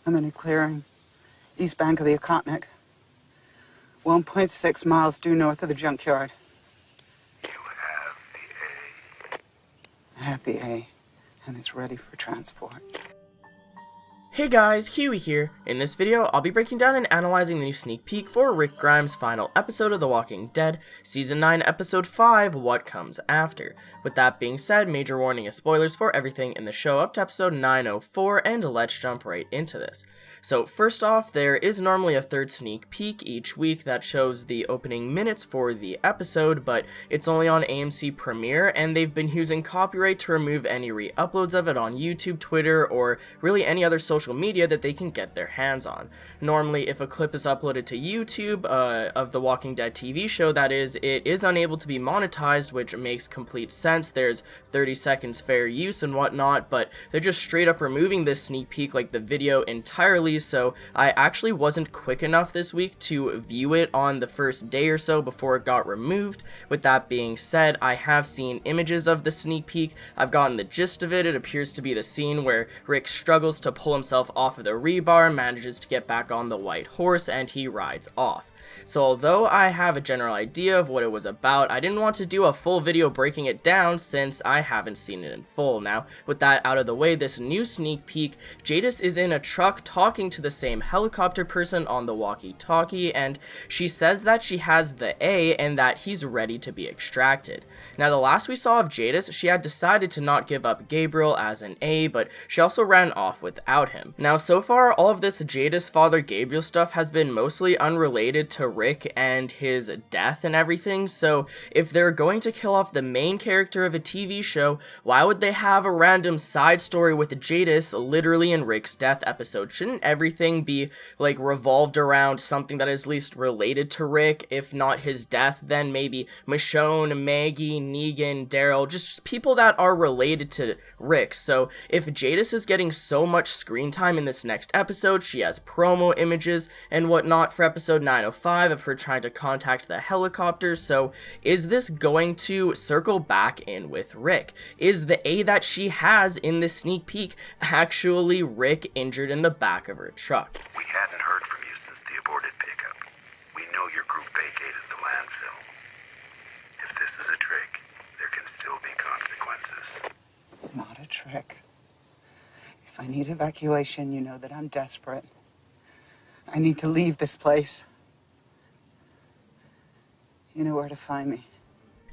I'm in a clearing, east bank of the Akotnik, 1.6 miles due north of the junkyard. You have the A. I have the A, and it's ready for transport. Hey guys, Huey here. In this video, I'll be breaking down and analyzing the new sneak peek for Rick Grimes' final episode of The Walking Dead, Season 9, Episode 5, What Comes After. With that being said, major warning of spoilers for everything in the show up to episode 904, and let's jump right into this. So first off, there is normally a third sneak peek each week that shows the opening minutes for the episode, but it's only on AMC Premiere, and they've been using copyright to remove any re-uploads of it on YouTube, Twitter, or really any other social media that they can get their hands on. Normally, if a clip is uploaded to YouTube of the Walking Dead TV show, that is, it is unable to be monetized, which makes complete sense. There's 30 seconds fair use and whatnot, but they're just straight up removing this sneak peek, like the video, entirely. So I actually wasn't quick enough this week to view it on the first day or so before it got removed. With that being said, I have seen images of the sneak peek. I've gotten the gist of it. It appears to be the scene where Rick struggles to pull himself off of the rebar, manages to get back on the white horse, and he rides off. So although I have a general idea of what it was about, I didn't want to do a full video breaking it down since I haven't seen it in full. Now, with that out of the way, this new sneak peek, Jadis is in a truck talking to the same helicopter person on the walkie-talkie, and she says that she has the A and that he's ready to be extracted. Now, the last we saw of Jadis, she had decided to not give up Gabriel as an A, but she also ran off without him. Now, so far, all of this Jadis father Gabriel stuff has been mostly unrelated to Rick and his death and everything, so if they're going to kill off the main character of a TV show, why would they have a random side story with Jadis literally in Rick's death episode? Shouldn't everything be like revolved around something that is at least related to Rick? If not his death, then maybe Michonne, Maggie, Negan, Daryl, just people that are related to Rick. So if Jadis is getting so much screen time in this next episode, she has promo images and whatnot for episode 905 of her trying to contact the helicopter. So is this going to circle back in with Rick? Is the A that she has in this sneak peek actually Rick injured in the back of her truck? We hadn't heard from you since the aborted pickup. We know your group vacated the landfill. If this is a trick, there can still be consequences. It's not a trick. If I need evacuation, you know that I'm desperate. I need to leave this place. You know where to find me.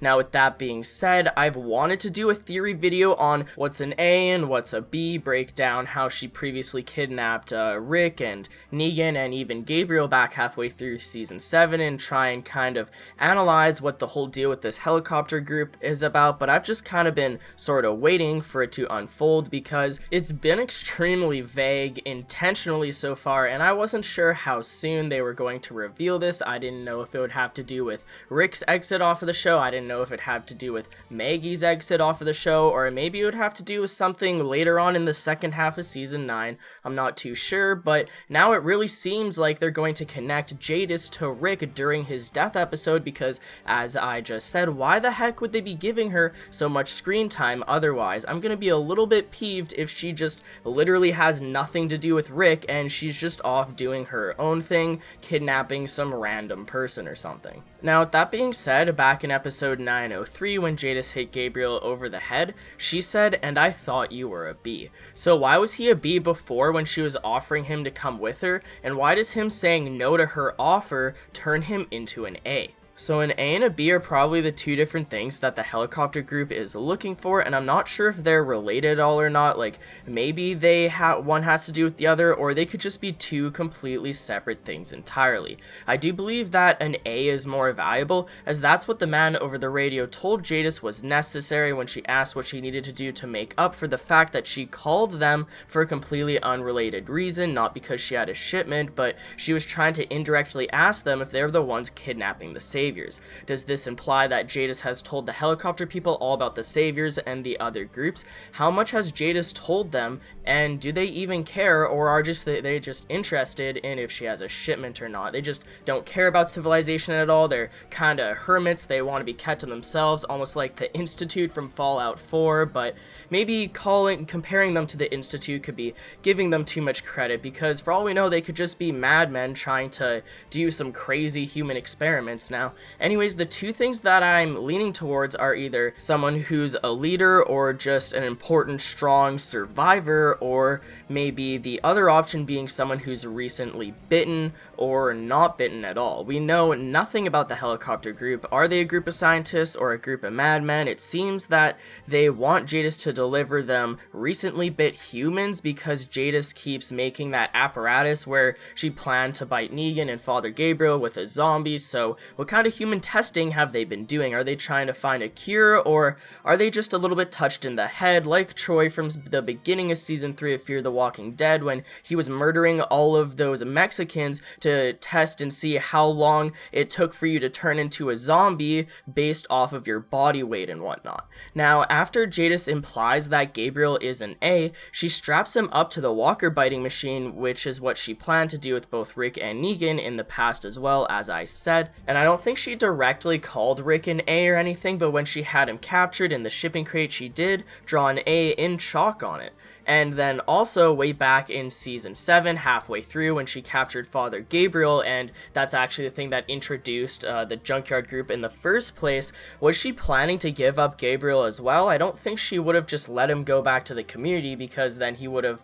Now, with that being said, I've wanted to do a theory video on what's an A and what's a B, break down how she previously kidnapped Rick and Negan and even Gabriel back halfway through Season 7 and try and kind of analyze what the whole deal with this helicopter group is about, but I've just kind of been sort of waiting for it to unfold because it's been extremely vague intentionally so far, and I wasn't sure how soon they were going to reveal this. I didn't know if it would have to do with Rick's exit off of the show. I didn't know if it had to do with Maggie's exit off of the show, or maybe it would have to do with something later on in the second half of Season 9. I'm not too sure, but now it really seems like they're going to connect Jadis to Rick during his death episode because, as I just said, why the heck would they be giving her so much screen time otherwise? I'm gonna be a little bit peeved if she just literally has nothing to do with Rick and she's just off doing her own thing, kidnapping some random person or something. Now, with that being said, back in episode 903, when Jadis hit Gabriel over the head, she said, "And I thought you were a B." So why was he a B before when she was offering him to come with her, and why does him saying no to her offer turn him into an A? So an A and a B are probably the two different things that the helicopter group is looking for, and I'm not sure if they're related at all or not. Like, maybe one has to do with the other, or they could just be two completely separate things entirely. I do believe that an A is more valuable, as that's what the man over the radio told Jadis was necessary when she asked what she needed to do to make up for the fact that she called them for a completely unrelated reason, not because she had a shipment, but she was trying to indirectly ask them if they're the ones kidnapping the savior. saviors. Does this imply that Jadis has told the helicopter people all about the saviors and the other groups? How much has Jadis told them, and do they even care, or are they just interested in if she has a shipment or not? They just don't care about civilization at all. They're kind of hermits. They want to be kept to themselves, almost like the Institute from Fallout 4, but maybe comparing them to the Institute could be giving them too much credit, because for all we know, they could just be madmen trying to do some crazy human experiments. Now, anyways, the two things that I'm leaning towards are either someone who's a leader or just an important, strong survivor, or maybe the other option being someone who's recently bitten or not bitten at all. We know nothing about the helicopter group. Are they a group of scientists or a group of madmen? It seems that they want Jadis to deliver them recently bit humans, because Jadis keeps making that apparatus where she planned to bite Negan and Father Gabriel with a zombie. So what kind of human testing have they been doing? Are they trying to find a cure, or are they just a little bit touched in the head, like Troy from the beginning of season 3 of Fear the Walking Dead, when he was murdering all of those Mexicans to test and see how long it took for you to turn into a zombie based off of your body weight and whatnot. Now, after Jadis implies that Gabriel is an A, she straps him up to the walker biting machine, which is what she planned to do with both Rick and Negan in the past as well, as I said. And I don't think she directly called Rick an A or anything, but when she had him captured in the shipping crate, she did draw an A in chalk on it. And then also way back in season 7, halfway through, when she captured Father Gabriel, and that's actually the thing that introduced the Junkyard group in the first place, was she planning to give up Gabriel as well? I don't think she would have just let him go back to the community, because then he would have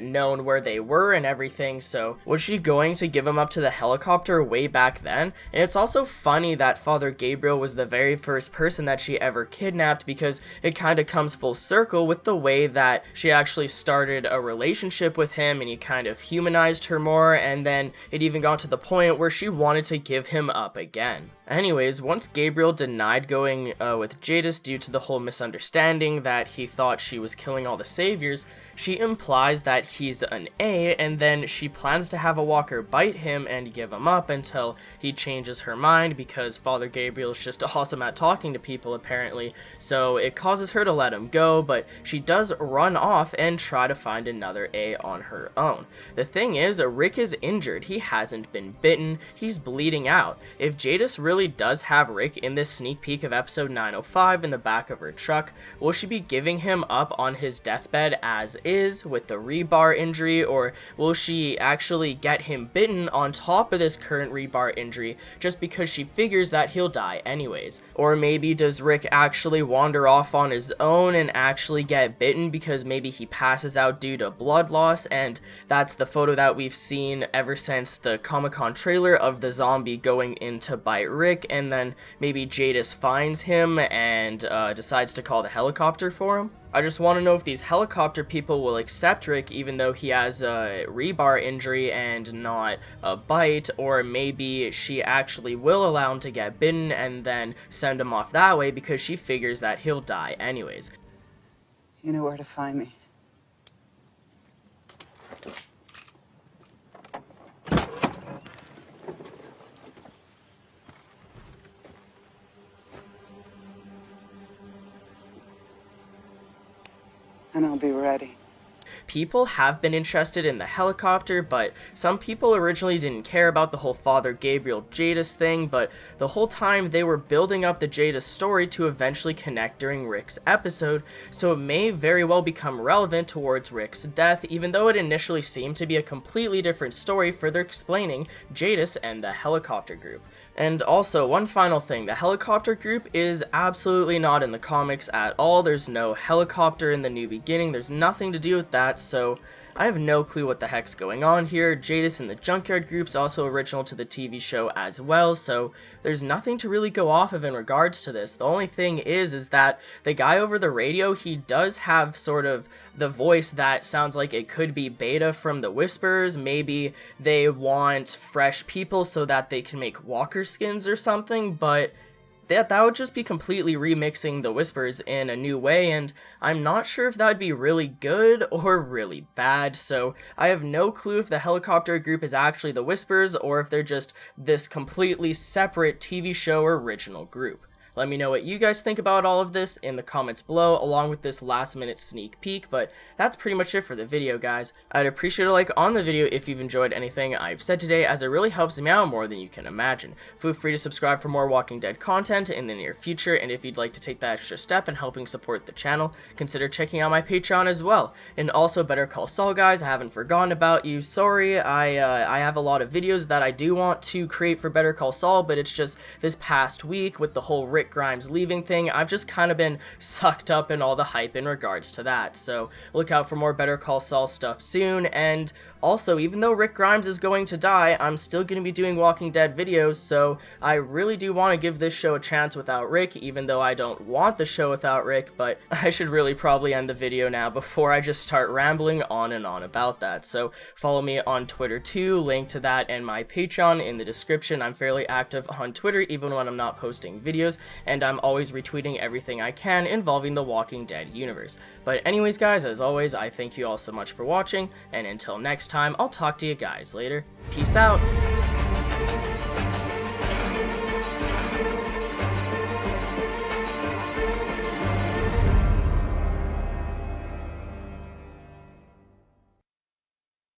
known where they were and everything. So was she going to give him up to the helicopter way back then? And it's also funny that Father Gabriel was the very first person that she ever kidnapped, because it kind of comes full circle with the way that she actually started a relationship with him, and he kind of humanized her more, and then it even got to the point where she wanted to give him up again. Anyways, once Gabriel denied going with Jadis due to the whole misunderstanding that he thought she was killing all the saviors, she implies that he's an A, and then she plans to have a walker bite him and give him up until he changes her mind, because Father Gabriel is just awesome at talking to people apparently, so it causes her to let him go, but she does run off and try to find another A on her own. The thing is, Rick is injured. He hasn't been bitten. He's bleeding out. If Jadis really does have Rick in this sneak peek of episode 905 in the back of her truck, will she be giving him up on his deathbed as is with the rebar injury, or will she actually get him bitten on top of this current rebar injury just because she figures that he'll die anyways? Or maybe does Rick actually wander off on his own and actually get bitten because maybe he passes out due to blood loss, and that's the photo that we've seen ever since the Comic-Con trailer of the zombie going in to bite Rick, and then maybe Jadis finds him and decides to call the helicopter for him. I just want to know if these helicopter people will accept Rick even though he has a rebar injury and not a bite, or maybe she actually will allow him to get bitten and then send him off that way because she figures that he'll die anyways. You know where to find me. And I'll be ready. People have been interested in the helicopter, but some people originally didn't care about the whole Father Gabriel Jadis thing, but the whole time they were building up the Jadis story to eventually connect during Rick's episode, so it may very well become relevant towards Rick's death, even though it initially seemed to be a completely different story further explaining Jadis and the helicopter group. And also, one final thing, the helicopter group is absolutely not in the comics at all. There's no helicopter in the New Beginning, there's nothing to do with that, so I have no clue what the heck's going on here. Jadis and the Junkyard group's also original to the TV show as well, so there's nothing to really go off of in regards to this. The only thing is that the guy over the radio, he does have sort of the voice that sounds like it could be Beta from the Whisperers. Maybe they want fresh people so that they can make walker skins or something, but that would just be completely remixing the Whispers in a new way, and I'm not sure if that would be really good or really bad, so I have no clue if the helicopter group is actually the Whispers or if they're just this completely separate TV show original group. Let me know what you guys think about all of this in the comments below, along with this last minute sneak peek, but that's pretty much it for the video, guys. I'd appreciate a like on the video if you've enjoyed anything I've said today, as it really helps me out more than you can imagine. Feel free to subscribe for more Walking Dead content in the near future, and if you'd like to take that extra step in helping support the channel, consider checking out my Patreon as well. And also Better Call Saul, guys, I haven't forgotten about you. Sorry, I have a lot of videos that I do want to create for Better Call Saul, but it's just this past week with the whole Rick Grimes leaving thing, I've just kind of been sucked up in all the hype in regards to that. So look out for more Better Call Saul stuff soon. And also, even though Rick Grimes is going to die, I'm still going to be doing Walking Dead videos, so I really do want to give this show a chance without Rick, even though I don't want the show without Rick, but I should really probably end the video now before I just start rambling on and on about that. So follow me on Twitter too, link to that and my Patreon in the description. I'm fairly active on Twitter even when I'm not posting videos, and I'm always retweeting everything I can involving the Walking Dead universe. But anyways, guys, as always, I thank you all so much for watching, and until next time, I'll talk to you guys later. Peace out!